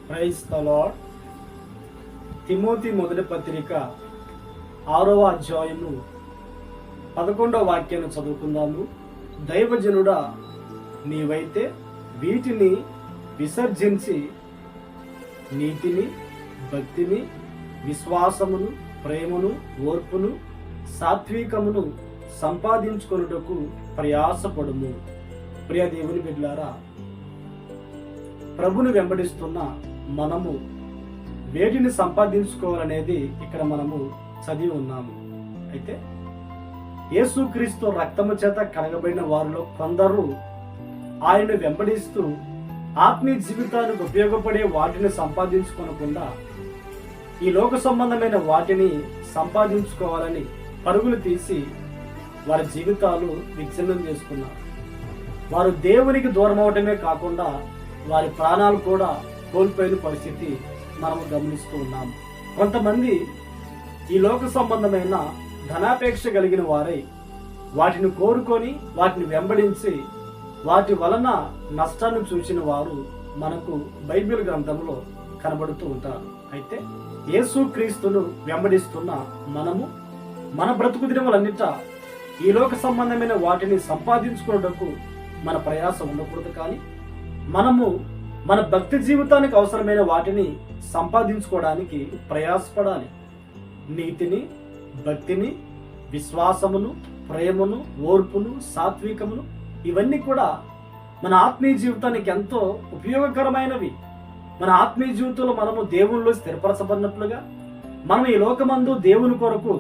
Praise the lord. Timothy మొదటి పత్రిక 6వ అధ్యాయము 11వ వాక్యాన్ని చదువుకుందాము. దైవజనుడా, నీవైతే వీటిని విసర్జించి నీతిని, భక్తిని, విశ్వాసమును, ప్రేమను, ఓర్పును, సాత్వికమును సంపాదించుకొనుటకు ప్రయాసపడుము. ప్రియ దేవుని బిడ్డలారా, ప్రభుని వెంబడిస్తున్న మనము వేటిని సంపాదించుకోవాలనేది ఇక్కడ మనము చదివి ఉన్నాము. అయితే యేసుక్రీస్తు రక్తము చేత కడగబడిన వారిలో కొందరు ఆయన వెంబడిస్తూ ఆత్మీయ జీవితానికి ఉపయోగపడే వాటిని సంపాదించుకోనకుండా ఈ లోక సంబంధమైన వాటిని సంపాదించుకోవాలని పరుగులు తీసి వారి జీవితాలు విచ్ఛిన్నం చేసుకున్నారు. వారు దేవునికి దూరం అవటమే కాకుండా వారి ప్రాణాలు కూడా కోల్పోయిన పరిస్థితి మనము గమనిస్తూ ఉన్నాము. కొంతమంది ఈ లోక సంబంధమైన ధనాపేక్ష కలిగిన వారై వాటిని కోరుకొని వాటిని వెంబడించి వాటి వలన నష్టాన్ని చూసిన వారు మనకు బైబిల్ గ్రంథంలో కనబడుతూ ఉంటారు. అయితే యేసుక్రీస్తును వెంబడిస్తున్న మనము మన బ్రతుకు దినములన్నిట ఈ లోక సంబంధమైన వాటిని సంపాదించుకోవడానికి మన ప్రయాసం ఉండకూడదు. కానీ మనము మన భక్తి జీవితానికి అవసరమైన వాటిని సంపాదించుకోవడానికి ప్రయాసపడాలి. నీతిని, భక్తిని, విశ్వాసమును, ప్రేమను, ఓర్పును, సాత్వికమును, ఇవన్నీ కూడా మన ఆత్మీయ జీవితానికి ఎంతో ఉపయోగకరమైనవి. మన ఆత్మీయ జీవితంలో మనము దేవునిలో స్థిరపరచబడినట్లుగా, మనం ఈ లోకమందు దేవుని కొరకు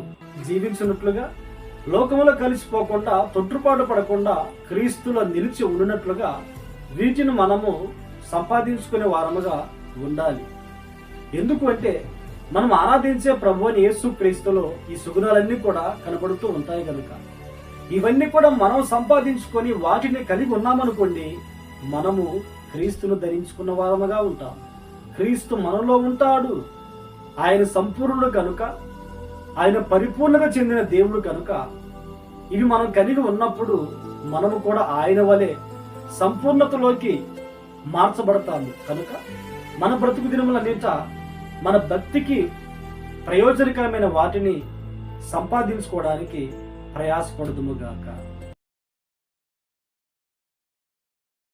జీవించినట్లుగా, లోకములో కలిసిపోకుండా తొట్టుపాటు పడకుండా క్రీస్తులో నిలిచి ఉన్నట్లుగా వీటిని మనము సంపాదించుకునే వారముగా ఉండాలి. ఎందుకు అంటే మనం ఆరాధించే ప్రభువుని యేసుక్రీస్తులో ఈ సుగుణాలన్నీ కూడా కనబడుతూ ఉంటాయి కనుక ఇవన్నీ కూడా మనం సంపాదించుకొని వాటిని కలిగి ఉన్నామనుకోండి, మనము క్రీస్తును ధరించుకున్న వారముగా ఉంటాం. క్రీస్తు మనలో ఉంటాడు. ఆయన సంపూర్ణుడు కనుక, ఆయన పరిపూర్ణత చెందిన దేవుడు కనుక ఇవి మనం కలిగి ఉన్నప్పుడు మనము కూడా ఆయన వలె సంపూర్ణతలోకి మార్చబడతాము. కనుక మన బ్రతుకు దినములన్నిట మన భక్తికి ప్రయోజనకరమైన వాటిని సంపాదించుకోవడానికి ప్రయాసపడుదుము గాక.